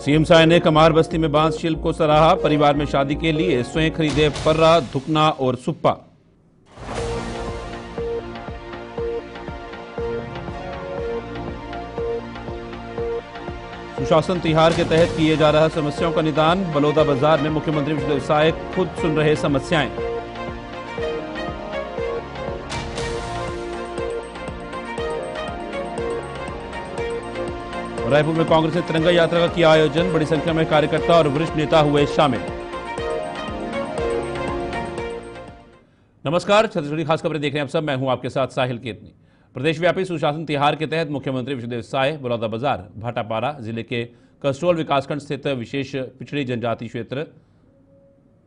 CM Sai ने कमार बस्ती में बांस शिल्प को सराहा। परिवार में शादी के लिए स्वयं खरीदे पर्रा, धुकना और सुप्पा। सुशासन तिहार के तहत किए जा रहा समस्याओं का निदान। बलौदा बाजार में मुख्यमंत्री विष्णुदेव साय खुद सुन रहे समस्याएं। रायपुर में कांग्रेस ने तिरंगा यात्रा का किया आयोजन। बड़ी संख्या में कार्यकर्ता और वरिष्ठ नेता हुए शामिल। नमस्कार, छत्तीसगढ़ी खास खबरें देख रहे हैं आप सब। मैं हूं आपके साथ साहिल केतनी। प्रदेशव्यापी सुशासन तिहार के तहत मुख्यमंत्री विष्णुदेव साय बलौदा बाजार भाटापारा जिले के कसडोल विकासखंड स्थित विशेष पिछड़ी जनजाति क्षेत्र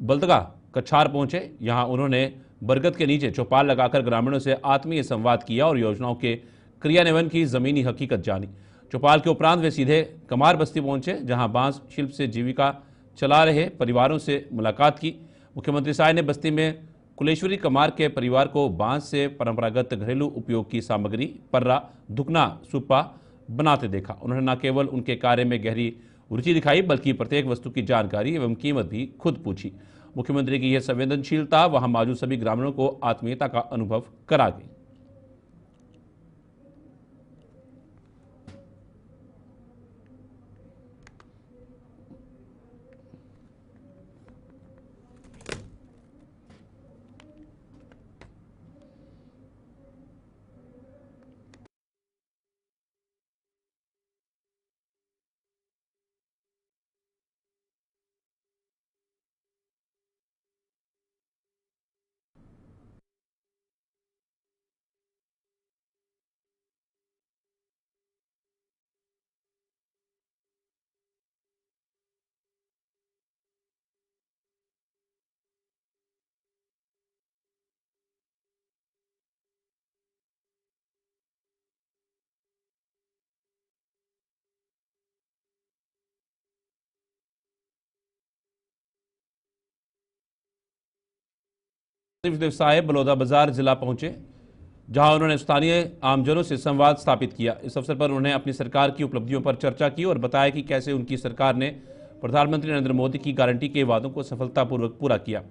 बलदगा कछार पहुंचे। यहां उन्होंने बरगद के नीचे चौपाल लगाकर ग्रामीणों से आत्मीय संवाद किया और योजनाओं के क्रियान्वयन की जमीनी हकीकत जानी। चौपाल के उपरांत वे सीधे कमार बस्ती पहुंचे, जहां बांस शिल्प से जीविका चला रहे परिवारों से मुलाकात की। मुख्यमंत्री साय ने बस्ती में कुलेश्वरी कमार के परिवार को बांस से परंपरागत घरेलू उपयोग की सामग्री पर्रा, धुकना, सुप्पा बनाते देखा। उन्होंने न केवल उनके कार्य में गहरी रुचि दिखाई बल्कि प्रत्येक वस्तु की जानकारी एवं कीमत भी खुद पूछी। मुख्यमंत्री की यह संवेदनशीलता वहां मौजूद सभी ग्रामीणों को आत्मीयता का अनुभव करा गई। विष्णुदेव साय बलौदा बाजार जिला पहुंचे, जहां उन्होंने स्थानीय आमजनों से संवाद स्थापित किया। इस अवसर पर उन्होंने अपनी सरकार की उपलब्धियों पर चर्चा की और बताया कि कैसे उनकी सरकार ने प्रधानमंत्री नरेंद्र मोदी की गारंटी के वादों को सफलतापूर्वक पूरा किया।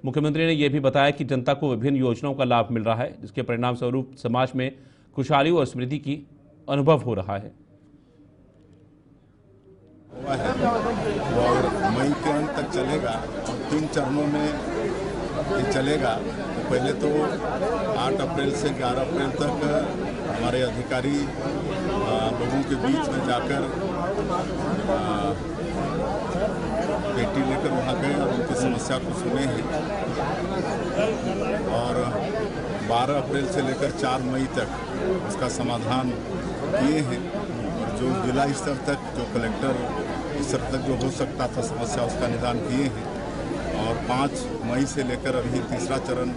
मुख्यमंत्री ने यह भी बताया कि जनता को विभिन्न योजनाओं का लाभ मिल रहा है, जिसके परिणाम स्वरूप समाज में खुशहाली और समृद्धि की अनुभव हो रहा है। और मई के अंत तक चलेगा और 3 चरणों में ये चलेगा। तो पहले तो 8 अप्रैल से 11 अप्रैल तक हमारे अधिकारी लोगों के बीच में जाकर पेटी लेकर वहाँ गए और उनकी समस्या को सुने हैं। और 12 अप्रैल से लेकर 4 मई तक उसका समाधान किए हैं। और जो जिला स्तर तक, जो कलेक्टर स्तर तक जो हो सकता था समस्या, उसका निदान किए हैं। और 5 मई से लेकर अभी तीसरा चरण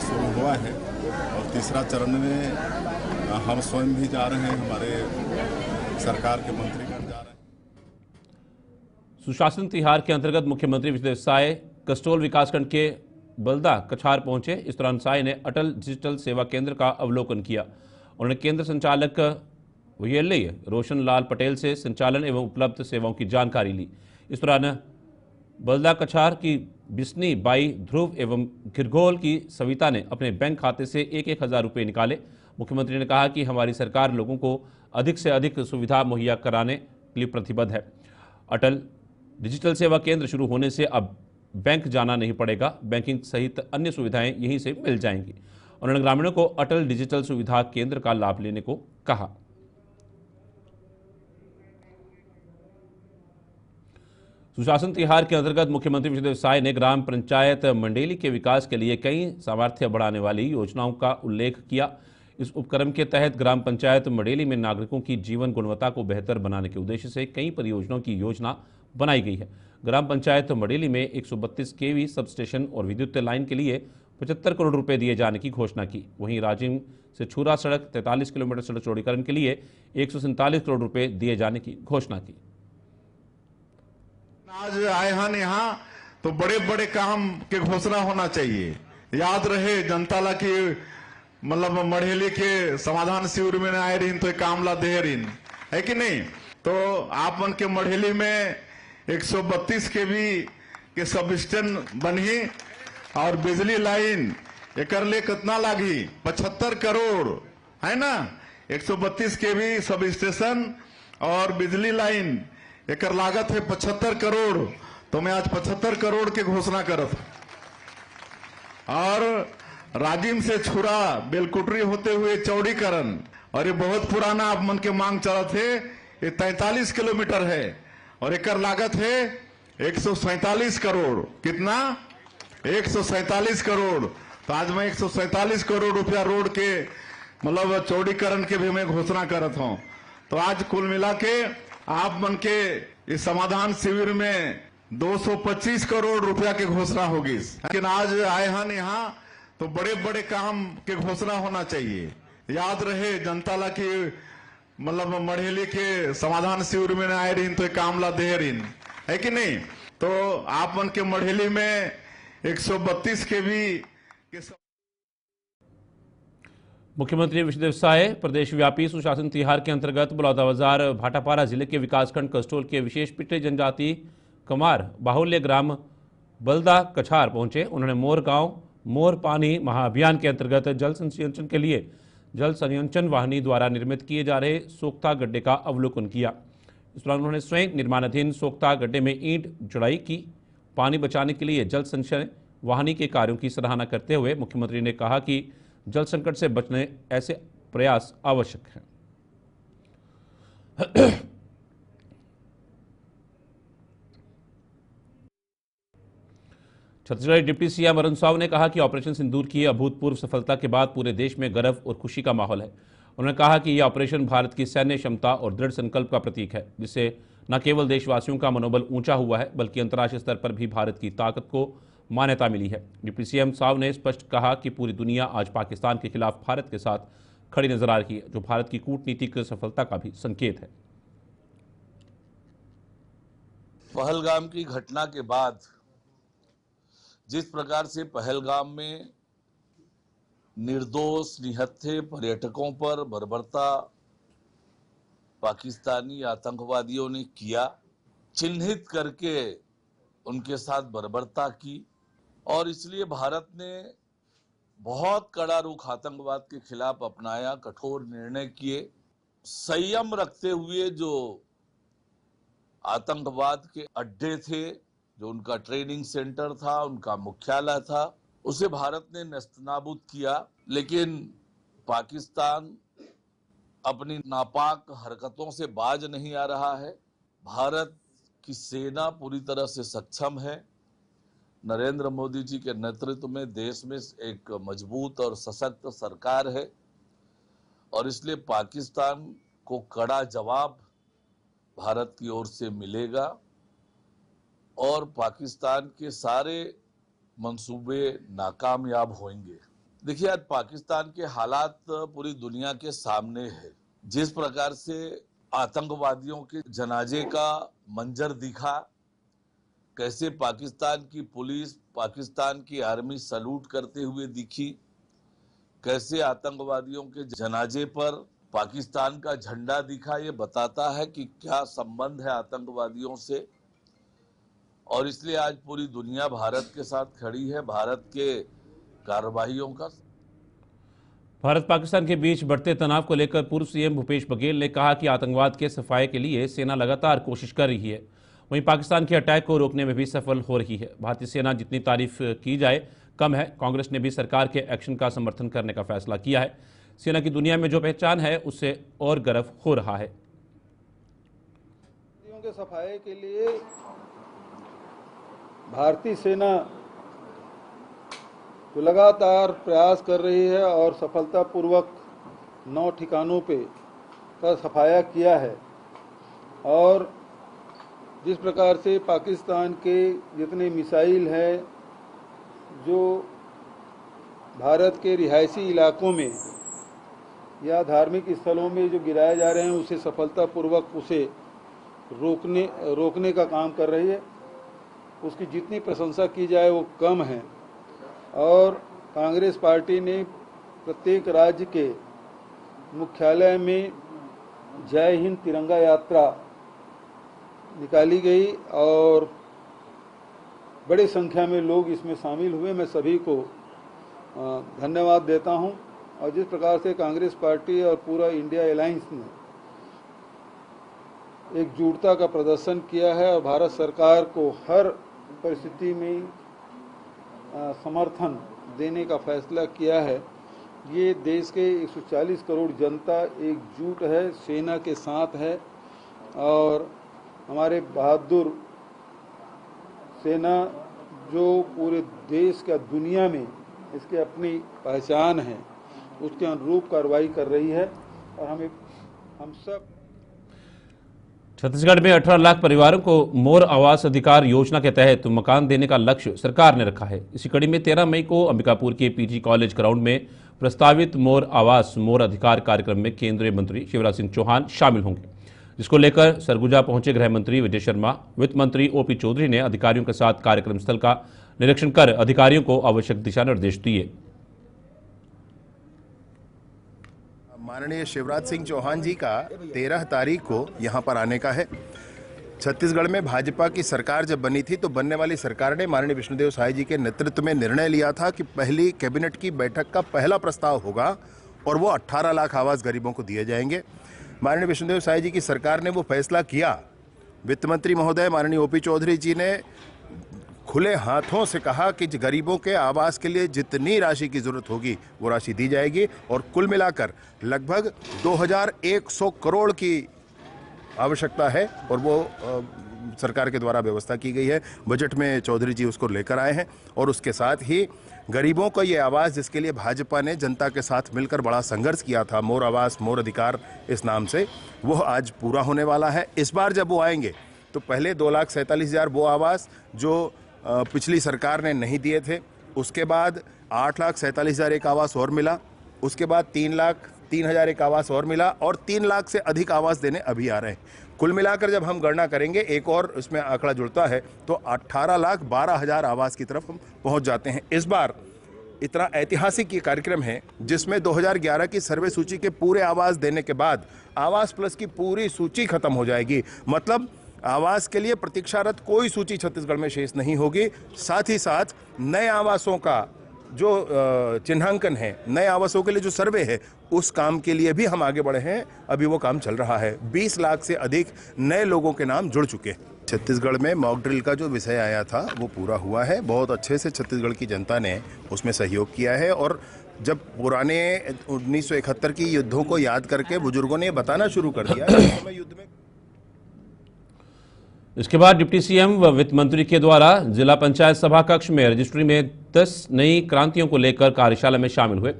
शुरू हुआ है। और तीसरा चरण में हम स्वयं भी जा रहे हैं, हमारे सरकार के मंत्रीगण जा रहे हैं। सुशासन तिहार के अंतर्गत मुख्यमंत्री विष्णुदेव साय कसडोल विकासखंड के बलदा कछार पहुंचे। इस दौरान साय ने अटल डिजिटल सेवा केंद्र का अवलोकन किया। उन्होंने केंद्र संचालक वीएलए रोशन लाल पटेल से संचालन एवं उपलब्ध सेवाओं की जानकारी ली। इस दौरान बलदा कछार की बिस्नी बाई ध्रुव एवं गिरघोल की सविता ने अपने बैंक खाते से 1-1 हज़ार रुपये निकाले। मुख्यमंत्री ने कहा कि हमारी सरकार लोगों को अधिक से अधिक सुविधा मुहैया कराने के लिए प्रतिबद्ध है। अटल डिजिटल सेवा केंद्र शुरू होने से अब बैंक जाना नहीं पड़ेगा। बैंकिंग सहित अन्य सुविधाएं यहीं से मिल जाएंगी। उन्होंने ग्रामीणों को अटल डिजिटल सुविधा केंद्र का लाभ लेने को कहा। सुशासन तिहार के अंतर्गत मुख्यमंत्री विष्णुदेव साय ने ग्राम पंचायत मंडेली के विकास के लिए कई सामर्थ्य बढ़ाने वाली योजनाओं का उल्लेख किया। इस उपक्रम के तहत ग्राम पंचायत मंडेली में नागरिकों की जीवन गुणवत्ता को बेहतर बनाने के उद्देश्य से कई परियोजनाओं की योजना बनाई गई है। ग्राम पंचायत मंडेली में 132 केवी सब स्टेशन और विद्युत लाइन के लिए 75 करोड़ रुपए दिए जाने की घोषणा की। वहीं राजिम से छूरा सड़क 43 किलोमीटर सड़क चौड़ीकरण के लिए 147 करोड़ रुपए दिए जाने की घोषणा की। आज आए हैं यहाँ तो बड़े बड़े काम के घोषणा होना चाहिए। याद रहे जनता ला की मतलब मढ़ेली के समाधान शिविर में आए रही तो काम ला दे रही है कि नहीं। तो आप मन के मढ़ेली में 132 केवी के सब स्टेशन बनी और बिजली लाइन एकर ले कितना लागी 75 करोड़ है ना। 132 केवी सब स्टेशन और बिजली लाइन एकर लागत है 75 करोड़। तो मैं आज 75 करोड़ के घोषणा करत हूं। और राजिम से छुरा बेलकुटरी होते हुए चौड़ीकरण, और ये बहुत पुराना आप मन के मांग चलत है, ये 43 किलोमीटर है और एकर लागत है 147 करोड़। कितना? 147 करोड़। तो आज मैं 147 करोड़ रुपया रोड के मतलब चौड़ीकरण के भी मैं घोषणा करत हूं। तो आज कुल मिला के आप मन के इस समाधान शिविर में 225 करोड़ रुपया की घोषणा होगी। लेकिन आज आए हैं यहाँ तो बड़े बड़े काम के घोषणा होना चाहिए। याद रहे जनता ला की मतलब मढ़ेली के समाधान शिविर में आए रही तो काम ला दे रही है कि नहीं। तो आप मन के मढ़ेली में 132 केवी के मुख्यमंत्री विष्णुदेव साय प्रदेश व्यापी सुशासन तिहार के अंतर्गत बलौदाबाजार भाटापारा जिले के विकासखंड कस्टोल के विशेष पिछड़ी जनजाति कमार बाहुल्य ग्राम बलदा कछार पहुंचे। उन्होंने मोर गांव मोर पानी महाअभियान के अंतर्गत जल संचयन के लिए जल संचयन वाहिनी द्वारा निर्मित किए जा रहे सोख्ता गड्ढे का अवलोकन किया। इस दौरान उन्होंने स्वयं निर्माणाधीन सोख्ता गड्ढे में ईंट जुड़ाई की। पानी बचाने के लिए जल संचयन वाहिनी के कार्यों की सराहना करते हुए मुख्यमंत्री ने कहा कि जल संकट से बचने ऐसे प्रयास आवश्यक हैं। छत्तीसगढ़ डिप्टी सीएम अरुण साव ने कहा कि ऑपरेशन सिंदूर की अभूतपूर्व सफलता के बाद पूरे देश में गर्व और खुशी का माहौल है। उन्होंने कहा कि यह ऑपरेशन भारत की सैन्य क्षमता और दृढ़ संकल्प का प्रतीक है, जिससे न केवल देशवासियों का मनोबल ऊंचा हुआ है बल्कि अंतर्राष्ट्रीय स्तर पर भी भारत की ताकत को मान्यता मिली है। डिप्टी सीएम साव ने स्पष्ट कहा कि पूरी दुनिया आज पाकिस्तान के खिलाफ भारत के साथ खड़ी नजर आ रही है, जो भारत की कूटनीतिक सफलता का भी संकेत है। पहलगाम की घटना के बाद जिस प्रकार से पहलगाम में निर्दोष निहत्थे पर्यटकों पर बर्बरता पाकिस्तानी आतंकवादियों ने किया, चिन्हित करके उनके साथ बर्बरता की, और इसलिए भारत ने बहुत कड़ा रुख आतंकवाद के खिलाफ अपनाया, कठोर निर्णय किए, संयम रखते हुए जो आतंकवाद के अड्डे थे, जो उनका ट्रेनिंग सेंटर था, उनका मुख्यालय था, उसे भारत ने नेस्तनाबूद किया। लेकिन पाकिस्तान अपनी नापाक हरकतों से बाज नहीं आ रहा है। भारत की सेना पूरी तरह से सक्षम है। नरेंद्र मोदी जी के नेतृत्व में देश में एक मजबूत और सशक्त सरकार है, और इसलिए पाकिस्तान को कड़ा जवाब भारत की ओर से मिलेगा और पाकिस्तान के सारे मंसूबे नाकामयाब होंगे। देखिए, आज पाकिस्तान के हालात पूरी दुनिया के सामने है। जिस प्रकार से आतंकवादियों के जनाजे का मंजर दिखा, कैसे पाकिस्तान की पुलिस, पाकिस्तान की आर्मी सैल्यूट करते हुए दिखी, कैसे आतंकवादियों के जनाजे पर पाकिस्तान का झंडा दिखा, ये बताता है कि क्या संबंध है आतंकवादियों से। और इसलिए आज पूरी दुनिया भारत के साथ खड़ी है। भारत के कार्रवाइयों का भारत पाकिस्तान के बीच बढ़ते तनाव को लेकर पूर्व सीएम भूपेश बघेल ने कहा कि आतंकवाद के सफाये के लिए सेना लगातार कोशिश कर रही है, वहीं पाकिस्तान के अटैक को रोकने में भी सफल हो रही है। भारतीय सेना जितनी तारीफ की जाए कम है। कांग्रेस ने भी सरकार के एक्शन का समर्थन करने का फैसला किया है। सेना की दुनिया में जो पहचान है उससे और गर्व हो रहा है। के सफाये के लिए भारतीय सेना जो लगातार प्रयास कर रही है और सफलतापूर्वक 9 ठिकानों पे का सफाया किया है, और जिस प्रकार से पाकिस्तान के जितने मिसाइल हैं जो भारत के रिहायशी इलाकों में या धार्मिक स्थलों में जो गिराए जा रहे हैं, उसे सफलतापूर्वक उसे रोकने का काम कर रही है। उसकी जितनी प्रशंसा की जाए वो कम है। और कांग्रेस पार्टी ने प्रत्येक राज्य के मुख्यालय में जय हिंद तिरंगा यात्रा निकाली गई और बड़ी संख्या में लोग इसमें शामिल हुए। मैं सभी को धन्यवाद देता हूं। और जिस प्रकार से कांग्रेस पार्टी और पूरा इंडिया अलायंस ने एकजुटता का प्रदर्शन किया है और भारत सरकार को हर परिस्थिति में समर्थन देने का फैसला किया है, ये देश के 140 करोड़ जनता एकजुट है, सेना के साथ है और हमारे बहादुर सेना जो पूरे देश का दुनिया में इसकी अपनी पहचान है, उसके अनुरूप कार्रवाई कर रही है। और हम सब छत्तीसगढ़ में 18 लाख परिवारों को मोर आवास अधिकार योजना के तहत मकान देने का लक्ष्य सरकार ने रखा है। इसी कड़ी में 13 मई को अंबिकापुर के पीजी कॉलेज ग्राउंड में प्रस्तावित मोर आवास मोर अधिकार कार्यक्रम में केंद्रीय मंत्री शिवराज सिंह चौहान शामिल होंगे, जिसको लेकर सरगुजा पहुंचे गृह मंत्री विजय शर्मा, वित्त मंत्री ओपी चौधरी ने अधिकारियों के साथ कार्यक्रम स्थल का निरीक्षण कर अधिकारियों को आवश्यक दिशा निर्देश दिए। माननीय शिवराज सिंह चौहान जी का 13 तारीख को यहाँ पर आने का है। छत्तीसगढ़ में भाजपा की सरकार जब बनी थी तो बनने वाली सरकार ने माननीय विष्णुदेव साय जी के नेतृत्व में निर्णय लिया था कि पहली कैबिनेट की बैठक का पहला प्रस्ताव होगा और वो 18 लाख आवास गरीबों को दिए जाएंगे। माननीय विष्णुदेव साय जी की सरकार ने वो फैसला किया। वित्त मंत्री महोदय माननीय ओपी चौधरी जी ने खुले हाथों से कहा कि गरीबों के आवास के लिए जितनी राशि की जरूरत होगी वो राशि दी जाएगी और कुल मिलाकर लगभग 2100 करोड़ की आवश्यकता है और वो सरकार के द्वारा व्यवस्था की गई है। बजट में चौधरी जी उसको लेकर आए हैं और उसके साथ ही गरीबों का ये आवास, जिसके लिए भाजपा ने जनता के साथ मिलकर बड़ा संघर्ष किया था, मोर आवास मोर अधिकार इस नाम से, वो आज पूरा होने वाला है। इस बार जब वो आएंगे तो पहले 2,47,000 वो आवास जो पिछली सरकार ने नहीं दिए थे, उसके बाद 8,47,000 एक आवास और मिला, उसके बाद 3,03,000 एक आवास और मिला और 3 लाख से अधिक आवास देने अभी आ रहे हैं। कुल मिलाकर जब हम गणना करेंगे एक और इसमें आंकड़ा जुड़ता है तो 18,12,000 आवास की तरफ हम पहुंच जाते हैं। इस बार इतना ऐतिहासिक ये कार्यक्रम है जिसमें 2011 की सर्वे सूची के पूरे आवास देने के बाद आवास प्लस की पूरी सूची खत्म हो जाएगी। मतलब आवास के लिए प्रतीक्षारत कोई सूची छत्तीसगढ़ में शेष नहीं होगी। साथ ही साथ नए आवासों का जो चिन्हांकन है, नए आवासों के लिए जो सर्वे है, उस काम के लिए भी हम आगे बढ़े हैं। अभी वो काम चल रहा है। 20 लाख से अधिक नए लोगों के नाम जुड़ चुके हैं। छत्तीसगढ़ में मॉक ड्रिल का जो विषय आया था वो पूरा हुआ है। बहुत अच्छे से छत्तीसगढ़ की जनता ने उसमें सहयोग किया है और जब पुराने 1971 की युद्धों को याद करके बुजुर्गों ने बताना शुरू कर दिया कि हमें युद्ध में। इसके बाद डिप्टी सीएम व वित्त मंत्री के द्वारा जिला पंचायत सभा कक्ष में रजिस्ट्री में 10 नई क्रांतियों को लेकर कार्यशाला में शामिल हुए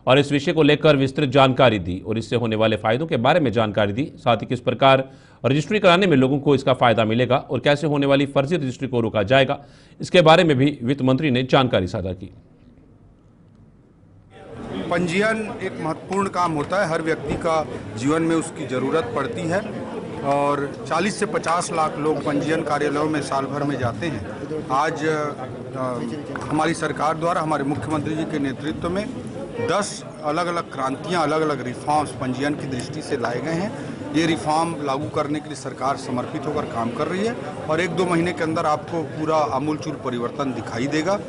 और इस विषय को लेकर विस्तृत जानकारी दी और इससे होने वाले फायदों के बारे में जानकारी दी। साथ ही किस प्रकार रजिस्ट्री कराने में लोगों को इसका फायदा मिलेगा और कैसे होने वाली फर्जी रजिस्ट्री को रोका जाएगा, इसके बारे में भी वित्त मंत्री ने जानकारी साझा की। पंजीयन एक महत्वपूर्ण काम होता है, हर व्यक्ति का जीवन में उसकी ज़रूरत पड़ती है और 40 से 50 लाख लोग पंजीयन कार्यालयों में साल भर में जाते हैं। आज हमारी सरकार द्वारा हमारे मुख्यमंत्री जी के नेतृत्व में 10 अलग अलग क्रांतियां, अलग अलग रिफॉर्म्स पंजीयन की दृष्टि से लाए गए हैं। ये रिफॉर्म लागू करने के लिए सरकार समर्पित होकर काम कर रही है और 1-2 महीने के अंदर आपको पूरा आमूलचूल परिवर्तन दिखाई देगा।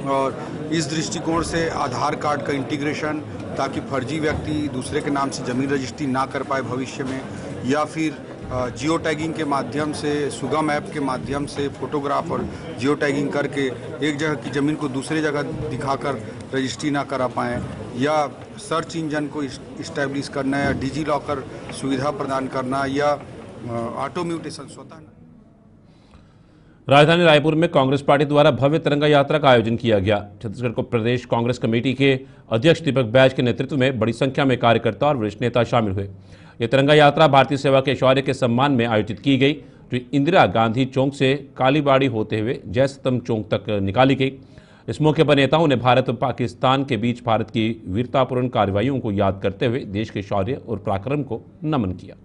और इस दृष्टिकोण से आधार कार्ड का इंटीग्रेशन, ताकि फर्जी व्यक्ति दूसरे के नाम से जमीन रजिस्ट्री ना कर पाए भविष्य में, या फिर जियो टैगिंग के माध्यम से, सुगम ऐप के माध्यम से फोटोग्राफ और जियो टैगिंग करके एक जगह की ज़मीन को दूसरे जगह दिखाकर रजिस्ट्री ना करा पाएँ, या सर्च इंजन को इस्टेब्लिश करना, या डिजी लॉकर सुविधा प्रदान करना, या ऑटो म्यूटेशन स्वतः। राजधानी रायपुर में कांग्रेस पार्टी द्वारा भव्य तिरंगा यात्रा का आयोजन किया गया। छत्तीसगढ़ को प्रदेश कांग्रेस कमेटी के अध्यक्ष दीपक बैज के नेतृत्व में बड़ी संख्या में कार्यकर्ता और वरिष्ठ नेता शामिल हुए। यह तिरंगा यात्रा भारतीय सेवा के शौर्य के सम्मान में आयोजित की गई, जो इंदिरा गांधी चौक से कालीबाड़ी होते हुए जय स्तंभ चौक तक निकाली गई। इस मौके पर नेताओं ने भारत और पाकिस्तान के बीच भारत की वीरतापूर्ण कार्रवाइयों को याद करते हुए देश के शौर्य और पराक्रम को नमन किया।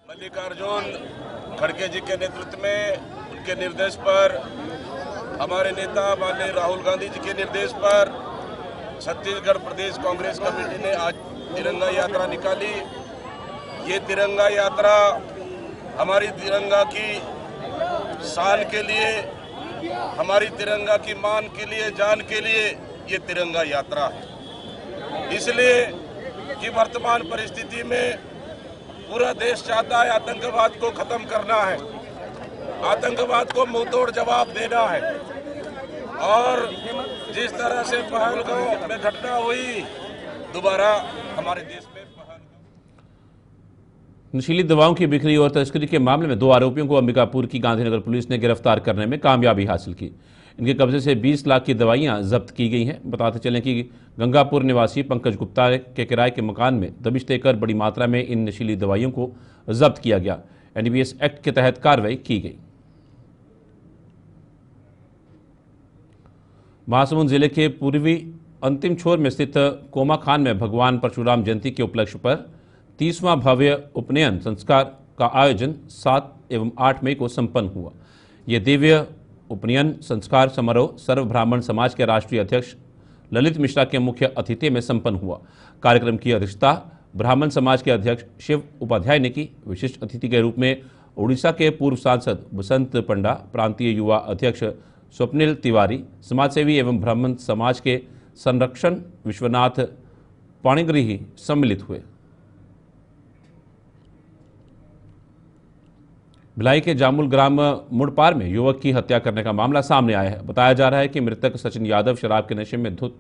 मल्लिकार्जुन खड़गे जी के नेतृत्व में, उनके निर्देश पर, हमारे नेता माननीय राहुल गांधी जी के निर्देश पर छत्तीसगढ़ प्रदेश कांग्रेस कमेटी ने आज तिरंगा यात्रा निकाली। ये तिरंगा यात्रा हमारी तिरंगा की शान के लिए, हमारी तिरंगा की मान के लिए, जान के लिए ये तिरंगा यात्रा है। इसलिए कि वर्तमान परिस्थिति में पूरा देश चाहता है आतंकवाद को खत्म करना है, आतंकवाद को मुंहतोड़ जवाब देना है। और जिस तरह से पहलगाम में घटना हुई, दोबारा हमारे देश में नशीली दवाओं की बिक्री और तस्करी के मामले में 2 आरोपियों को अंबिकापुर की गांधीनगर पुलिस ने गिरफ्तार करने में कामयाबी हासिल की। इनके कब्जे से 20 लाख की दवाइयां जब्त की गई हैं। बताते चलें कि गंगापुर निवासी पंकज गुप्ता के किराए के मकान में दबिश देकर बड़ी मात्रा में इन नशीली दवाइयों को जब्त किया गया। एनडीपीएस एक्ट के तहत कार्रवाई की गई। महासमुंद जिले के पूर्वी अंतिम छोर में स्थित कोमा खान में भगवान परशुराम जयंती के उपलक्ष्य पर 30वां भव्य उपनयन संस्कार का आयोजन 7 एवं 8 मई को संपन्न हुआ। ये दिव्य उपनयन संस्कार समारोह सर्व ब्राह्मण समाज के राष्ट्रीय अध्यक्ष ललित मिश्रा के मुख्य अतिथि में संपन्न हुआ। कार्यक्रम की अध्यक्षता ब्राह्मण समाज के अध्यक्ष शिव उपाध्याय ने की। विशिष्ट अतिथि के रूप में उड़ीसा के पूर्व सांसद बसंत पंडा, प्रांतीय युवा अध्यक्ष स्वप्निल तिवारी, समाजसेवी एवं ब्राह्मण समाज के संरक्षण विश्वनाथ पाणिग्रही सम्मिलित हुए। भिलाई के जामुल ग्राम मुड़पार में युवक की हत्या करने का मामला सामने आया है। बताया जा रहा है कि मृतक सचिन यादव शराब के नशे में धुत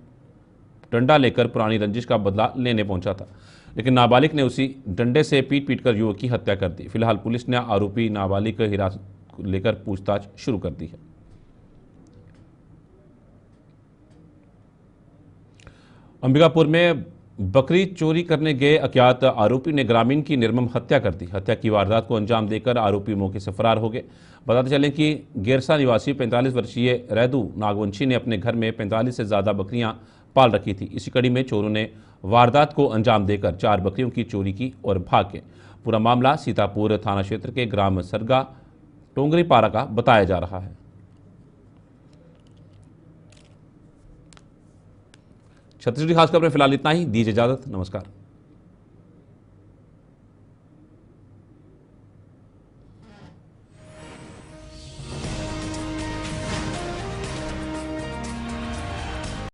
डंडा लेकर पुरानी रंजिश का बदला लेने पहुंचा था, लेकिन नाबालिग ने उसी डंडे से पीट कर युवक की हत्या कर दी। फिलहाल पुलिस ने आरोपी नाबालिग को हिरासत लेकर पूछताछ शुरू कर दी है। अंबिकापुर में बकरी चोरी करने गए अज्ञात आरोपी ने ग्रामीण की निर्मम हत्या कर दी। हत्या की वारदात को अंजाम देकर आरोपी मौके से फरार हो गए। बताते चलें कि गेरसा निवासी 45 वर्षीय रैदू नागवंशी ने अपने घर में 45 से ज़्यादा बकरियां पाल रखी थी। इसी कड़ी में चोरों ने वारदात को अंजाम देकर 4 बकरियों की चोरी की और भाग गए। पूरा मामला सीतापुर थाना क्षेत्र के ग्राम सरगा टोंगरी पारा का बताया जा रहा है। छत्तीसगढ़ी खास खबर में फिलहाल इतना ही। दीजिए इजाजत। नमस्कार।